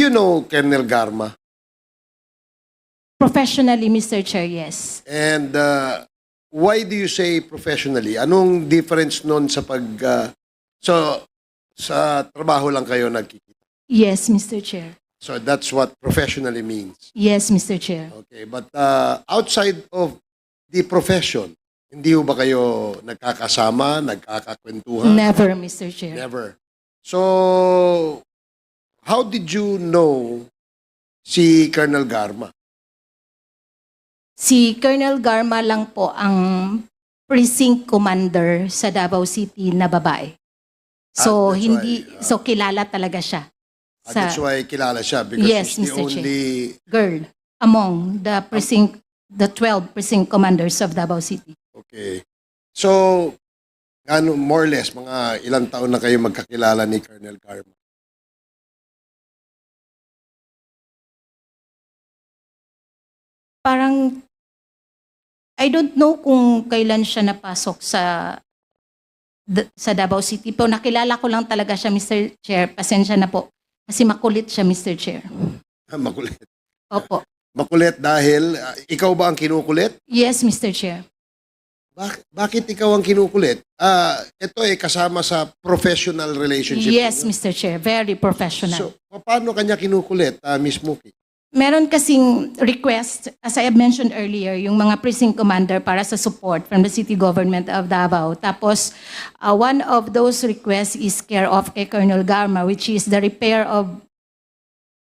you know Colonel Garma? Professionally, Mr. Chair, yes. And why do you say professionally? Anong difference nun sa so sa trabaho lang kayo nagkikita? Yes, Mr. Chair. So that's what professionally means. Yes, Mr. Chair. Okay, but outside of the profession, hindi ho ba kayo nagkakasama, nagkakakwentuhan? Never, Mr. Chair. Never. So, how did you know si Colonel Garma? Si Colonel Garma lang po ang precinct commander sa Davao City na babae. So, that's hindi, why, so kilala talaga siya. That's why kilala siya because Yes, she's the Mr. Chair. only... Girl among the precinct, the 12 precinct commanders of Davao City. Okay. So, ano, more or less, mga ilang taon na kayo magkakilala ni Colonel Garma? Parang, I don't know kung kailan siya napasok sa Davao City. Pero nakilala ko lang talaga siya, Mr. Chair. Pasensya na po. Kasi makulit siya, Mr. Chair. Makulit. Opo. Makulit dahil, ikaw ba ang kinukulit? Yes, Mr. Chair. Bakit ikaw ang kinukulit? Ito ay kasama sa professional relationship. Yes, ninyo. Mr. Chair. Very professional. So, paano kanya kinukulit, Miss Mookie? Meron kasing request, as I have mentioned earlier, yung mga precinct commander para sa support from the city government of Davao. Tapos, one of those requests is care of kay Colonel Garma, which is the repair of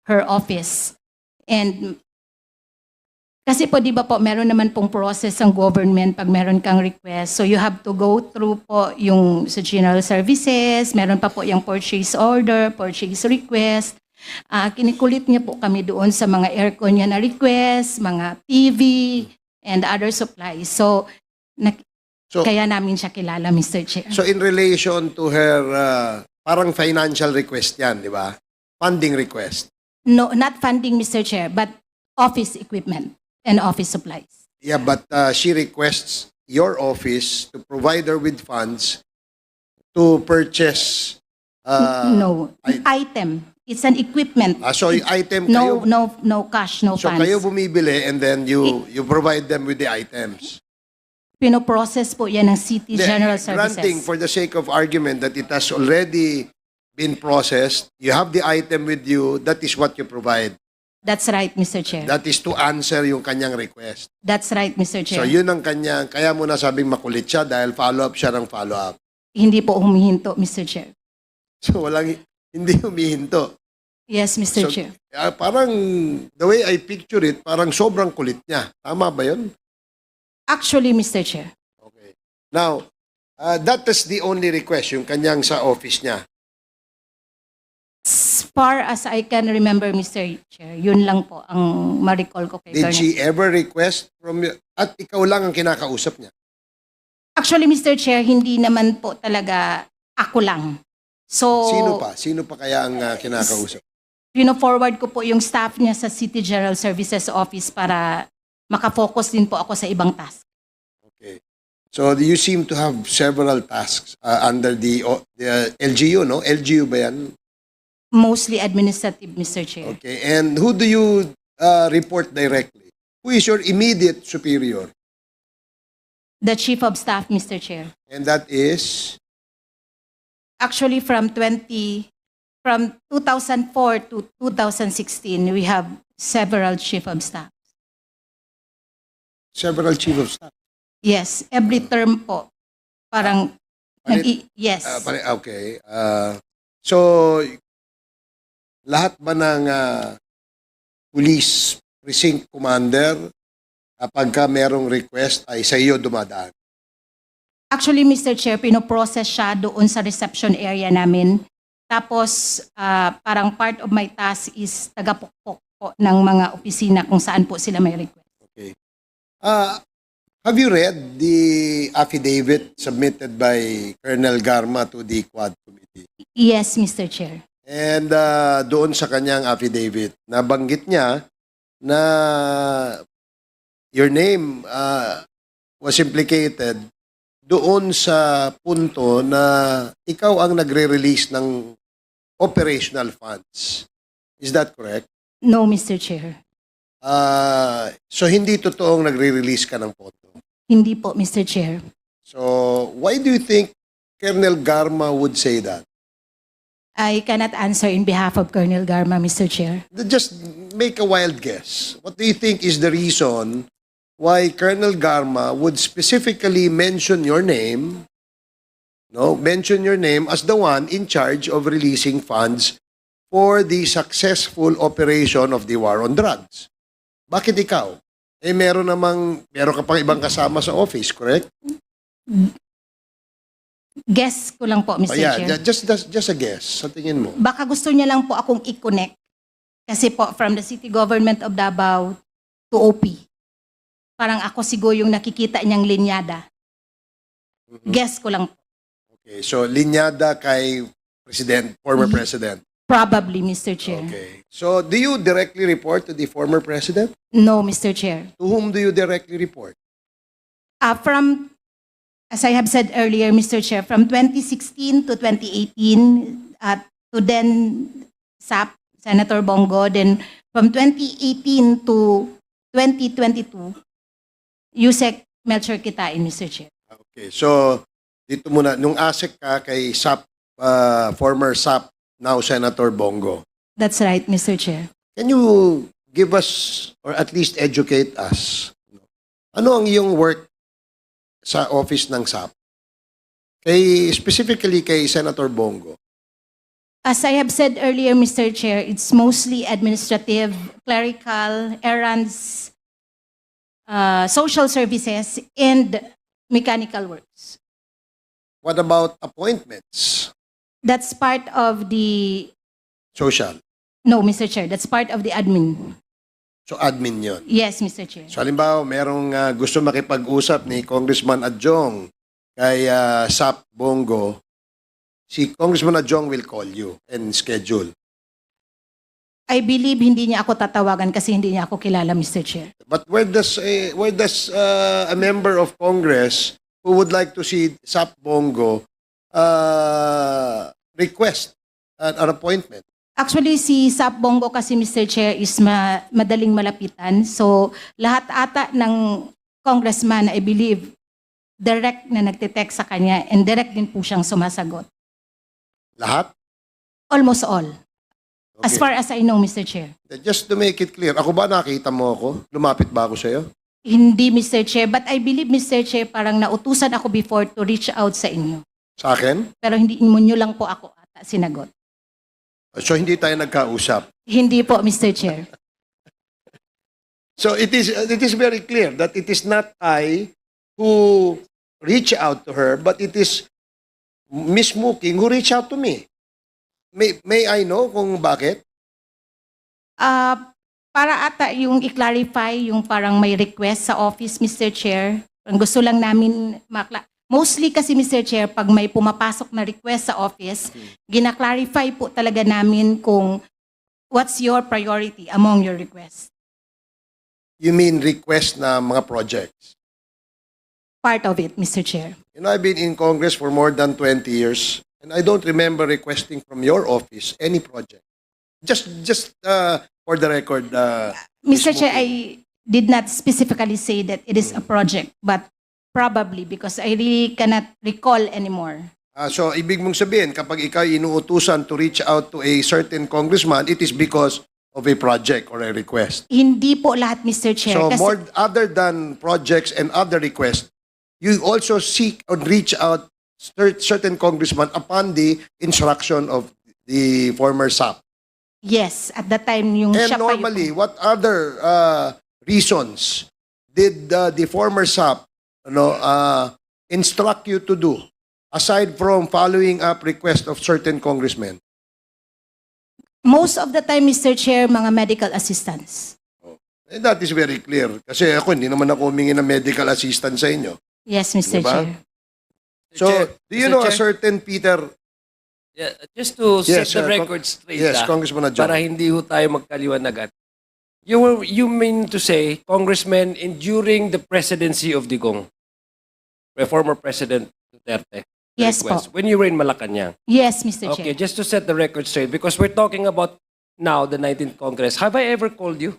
her office. And kasi po, di ba po, meron naman pong process ang government pag meron kang request. So you have to go through po yung sa general services, meron pa po yung purchase order, purchase request. Kinikulit niya po kami doon sa mga aircon niya na request, mga TV, and other supplies. So kaya namin siya kilala, Mr. Chair. So in relation to her, parang financial request yan, di ba? Funding request. No, not funding, Mr. Chair, but office equipment and office supplies. Yeah, but she requests your office to provide her with funds to purchase No, item. It's an equipment. so yung item No, kayo, no cash, no so funds. kayo bumibili and then you provide them with the items. Pinoprocess po yan ng City General Services. Granting for the sake of argument that it has already been processed, you have the item with you, that is what you provide. That's right, Mr. Chair. That is to answer yung kanyang request. That's right, Mr. So Chair. yun ang kanyang, kaya mo na sabing makulit siya dahil follow-up siya ng follow-up. Hindi po humihinto, Mr. Chair. So hindi humihinto. Yes, Mr. So, Chair. parang, the way I picture it, parang sobrang kulit niya. Tama ba yun? Actually, Mr. Chair. Okay. Now, that is the only request, yung kanyang sa office niya. As far as I can remember, Mr. Chair, yun lang po ang ma-recall ko kay Did Colonel. she ever request from you? At ikaw lang ang kinakausap niya? Actually, Mr. Chair, hindi naman po talaga ako lang. So, Sino pa? Sino pa kaya ang kinakausap? pino-forward ko po yung staff niya sa City General Services Office para makafocus din po ako sa ibang task. Okay. So you seem to have several tasks under the LGU, no? LGU ba yan? Mostly administrative, Mr. Chair. Okay. And who do you report directly? Who is your immediate superior? The Chief of Staff, Mr. Chair. And that is? Actually, from 2004 to 2016, we have several Chief of Staff. Several chief of staff. Yes, every term po. Parang, yes. Okay. So, lahat ba ng police precinct commander, kapag ka merong request, ay sa iyo dumadaan? Actually, Mr. Chair, pinoprocess siya doon sa reception area namin. Tapos, parang part of my task is tagapukpok po ng mga opisina kung saan po sila may request. Okay. Have you read the affidavit submitted by Colonel Garma to the Quad Committee? Yes, Mr. Chair. And doon sa kanyang affidavit, nabanggit niya na your name was implicated doon sa punto na ikaw ang nagre-release ng operational funds. Is that correct? No, Mr. Chair. So hindi totoong nagre-release ka ng photo. Hindi po, Mr. Chair. So why do you think Colonel Garma would say that? I cannot answer in behalf of Colonel Garma, Mr. Chair. Just make a wild guess. What do you think is the reason why Colonel Garma would specifically mention your name, mention your name as the one in charge of releasing funds for the successful operation of the war on drugs? Bakit ikaw? Meron ka pang ibang kasama sa office, correct? Guess ko lang po, Mr. Chair. Just a guess. Sa tingin mo? Baka gusto niya lang po akong i-connect. Kasi po, from the city government of Davao to OP. Parang ako siguro yung nakikita niyang linyada. Guess ko lang po. Okay, so linyada kay former president. Probably, Mr. Chair. Okay. So do you directly report to the former president? No, Mr. Chair. To whom do you directly report? As I have said earlier, Mr. Chair, from 2016 to 2018, to then SAP, Senator Bongo, then from 2018 to 2022, Yusek Melchor Kitain, Mr. Chair. Okay. So dito muna, nung ASEC ka kay SAP, former SAP, now Senator Bongo. That's right, Mr. Chair. Can you give us, or at least educate us, ano ang iyong work sa office ng SAP? Specifically kay Senator Bongo. As I have said earlier, Mr. Chair, it's mostly administrative, clerical, errands, social services, and mechanical works. What about appointments? That's part of the... Social. No, Mr. Chair, that's part of the admin. So admin yun. Yes, Mr. Chair. So halimbawa, merong gusto makipag-usap ni Congressman Adjong kay SAP Bongo, si Congressman Adjong will call you and schedule. I believe hindi niya ako tatawagan kasi hindi niya ako kilala, Mr. Chair. But where does a member of Congress who would like to see SAP Bongo request an appointment? Actually, si Sap Bongo kasi, Mr. Chair, is madaling malapitan. So, lahat ata ng congressman, I believe, direct na nagtitext sa kanya and direct din po siyang sumasagot. Lahat? Almost all. Okay. As far as I know, Mr. Chair. Just to make it clear, ako ba nakita mo ako? Lumapit ba ako sa'yo? Hindi, Mr. Chair. But I believe, Mr. Chair, parang nautusan ako before to reach out sa inyo. Sa akin? Pero hindi mo nyo lang po ako ata sinagot. So hindi tayo nagkausap. Hindi po, Mr. Chair. So it is very clear that it is not I who reach out to her, but it is Miss Muking who reach out to me. May I know kung bakit? Para ata yung i-clarify yung parang may request sa office, Mr. Chair. Ang gusto lang namin mostly kasi, Mr. Chair, pag may pumapasok na request sa office, gina-clarify po talaga namin kung what's your priority among your requests. You mean request na mga projects? Part of it, Mr. Chair. You know, I've been in Congress for more than 20 years, and I don't remember requesting from your office any project. Just for the record, Mr. Chair, I did not specifically say that it is a project, but probably because I really cannot recall anymore. So, ibig mong sabihin, kapag ikaw inuutusan to reach out to a certain congressman, it is because of a project or a request. Hindi po lahat, Mr. Chair. So, kasi, other than projects and other requests, you also seek or reach out certain congressman upon the instruction of the former SAP. yes, at that time, yung And siya pa yung- normally, what other reasons did the former SAP instruct you to do aside from following up request of certain congressmen? Most of the time, Mr. Chair, mga medical assistants. And that is very clear. Kasi ako, hindi naman ako humingi ng medical assistance sa inyo. Yes, Mr. Diba? Chair. So, do you Mr. know a Chair? certain Peter? Yeah, just to Yes, set the sir. record straight, Yes, Congressman Adjong. para hindi ho tayo magkaliwanagan. You mean to say, Congressman, during the presidency of Digong, the former President Duterte, Yes when you were in Malacanang. Yes, Mr. Okay, Chair. just to set the record straight, because we're talking about now the 19th Congress, have I ever called you?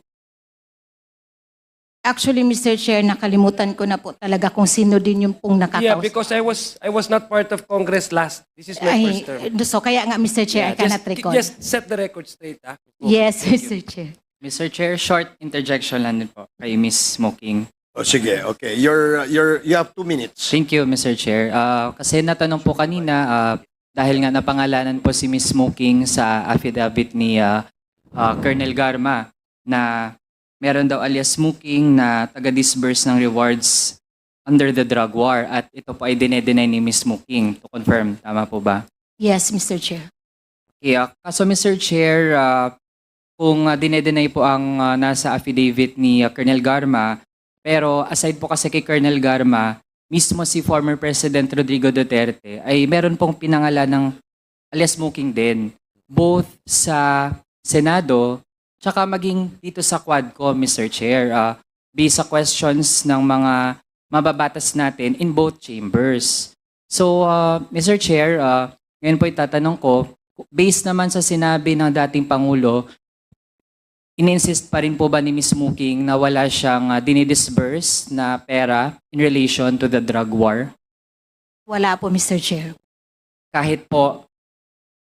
Actually, Mr. Chair, nakalimutan ko na po talaga kung sino din yung pong Yeah, nakakausap. because I was not part of Congress last. This is my first term. So kaya nga, Mr. Chair, I cannot recall. Just set the record straight. Yes, Thank you. Mr. Chair. Mr. Chair, short interjection lang din po kay Miss Smoking. O sige, okay. You have 2 minutes. Thank you, Mr. Chair. Kasi natanong po kanina, dahil nga napangalanan po si Miss Smoking sa affidavit ni Colonel Garma na meron daw alias Smoking na taga-disburse ng rewards under the drug war at ito po ay dinedenay ni Miss Smoking. To confirm, tama po ba? Yes, Mr. Chair. Okay, kaso Mr. Chair, kung dinedenay po ang nasa affidavit ni Colonel Garma, pero aside po kasi kay Colonel Garma, mismo si former President Rodrigo Duterte ay meron pong pinangalan ng alias Smoking din, both sa Senado tsaka maging dito sa Quadcom, Mr. Chair, based sa questions ng mga mababatas natin in both chambers. So, Mr. Chair, ngayon po itatanong ko, based naman sa sinabi ng dating Pangulo, in-insist pa rin po ba ni Ms. Smoking na wala siyang dinidisburse na pera in relation to the drug war? Wala po, Mr. Chair. Kahit po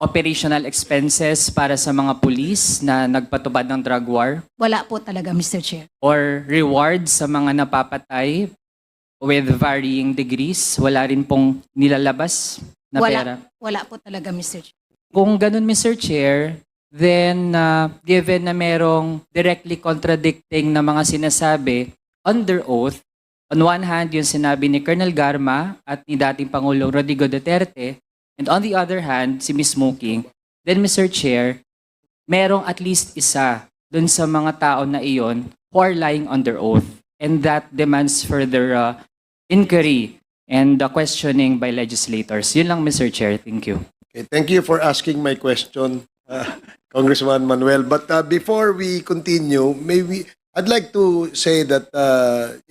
operational expenses para sa mga pulis na nagpatubad ng drug war? Wala po talaga, Mr. Chair. Or rewards sa mga napapatay with varying degrees? Wala rin pong nilalabas na pera? Wala po talaga, Mr. Chair. Kung ganun, Mr. Chair, then given na merong directly contradicting na mga sinasabi under oath, on one hand, yung sinabi ni Colonel Garma at ni dating Pangulong Rodrigo Duterte, and on the other hand, si Ms. Smoking, then Mr. Chair, merong at least isa dun sa mga tao na iyon who are lying under oath. And that demands further inquiry and questioning by legislators. Yun lang, Mr. Chair. Thank you. Okay, thank you for asking my question, Congressman Manuel. But before we continue, I'd like to say that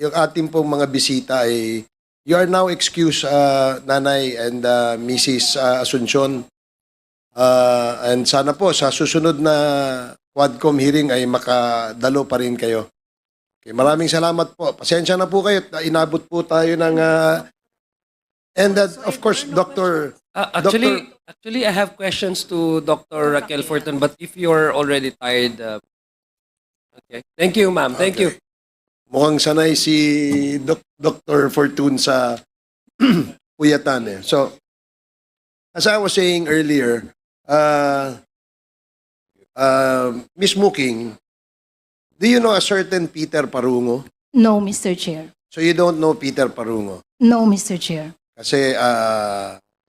yung ating pong mga bisita ay you are now excused, Nanay and Mrs. Asuncion. And sana po sa susunod na Quadcom hearing ay makadalo pa rin kayo. Okay, maraming salamat po. Pasensya na po kayo. Inabot po tayo ng... and of course, Dr. Actually, I have questions to Dr. Raquel Fortun, but if you're already tired, okay. Thank you, ma'am. Thank you. Mukhang sanay si Dr. Fortun sa puyatan eh. So, as I was saying earlier, Ms. Muking, do you know a certain Peter Parungo? No, Mr. Chair. So you don't know Peter Parungo? No, Mr. Chair. Kasi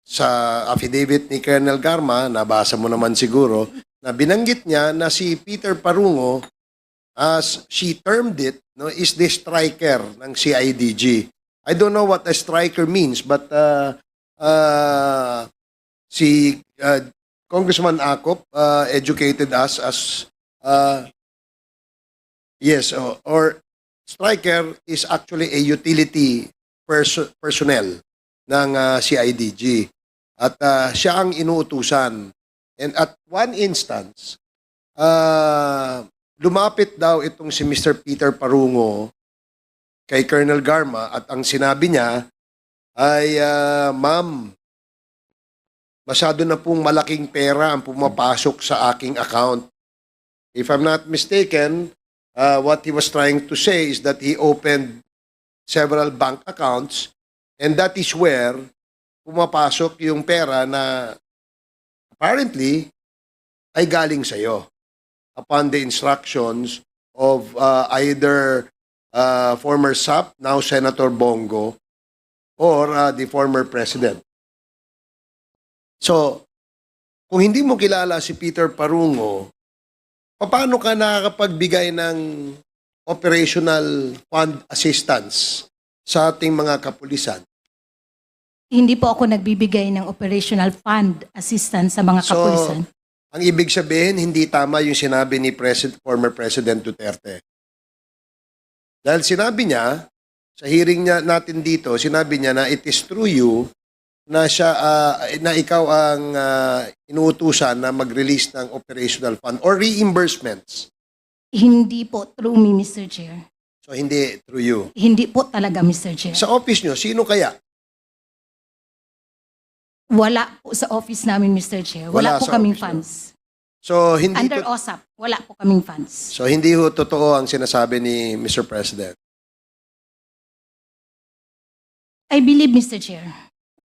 sa affidavit ni Colonel Garma, nabasa mo naman siguro, na binanggit niya na si Peter Parungo, as she termed it, no, is the striker ng CIDG. I don't know what a striker means, but si Congressman Acop educated us as yes, or striker is actually a utility personnel ng CIDG. At siya ang inuutusan. And at one instance, lumapit daw itong si Mr. Peter Parungo kay Colonel Garma at ang sinabi niya ay, Ma'am, masyado na pong malaking pera ang pumapasok sa aking account. If I'm not mistaken, what he was trying to say is that he opened several bank accounts and that is where pumapasok yung pera na apparently ay galing sa'yo upon the instructions of either former SAP, now Senator Bongo, or the former president. So, kung hindi mo kilala si Peter Parungo, paano ka nakakapagbigay ng operational fund assistance sa ating mga kapulisan? Hindi po ako nagbibigay ng operational fund assistance sa mga kapulisan. Ang ibig sabihin, hindi tama yung sinabi ni former President Duterte. Dahil sinabi niya, sa hearing niya natin dito, sinabi niya na it is through you na siya na ikaw ang inuutusan na mag-release ng operational fund or reimbursements? Hindi po through me, Mr. Chair. So hindi through you. Hindi po talaga, Mr. Chair. Sa office nyo, sino kaya? Wala po sa office namin, Mr. Chair. Wala Wala po sa kaming office funds. So hindi Under OSAP, wala po kaming funds. so hindi ho totoo ang sinasabi ni Mr. President. I believe, Mr. Chair.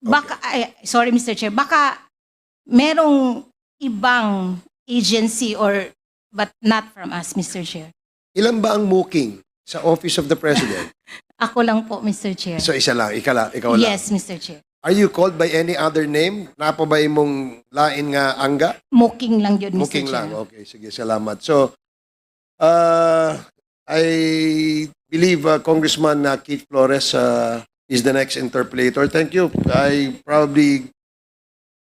Baka, sorry, Mr. Chair. Baka merong ibang agency but not from us, Mr. Chair. Ilan ba ang mooking sa Office of the President? Ako lang po, Mr. Chair. So isa lang, ikaw lang. Yes, Mr. Chair. Are you called by any other name? Napo ba imong lain nga angga? Mooking lang yun, Mr. Mooking Chair. lang. Okay, sige, salamat. So, I believe Congressman Keith Flores is the next interpolator. Thank you. I probably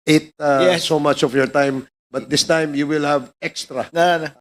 ate Yes. so much of your time, but this time you will have extra. No.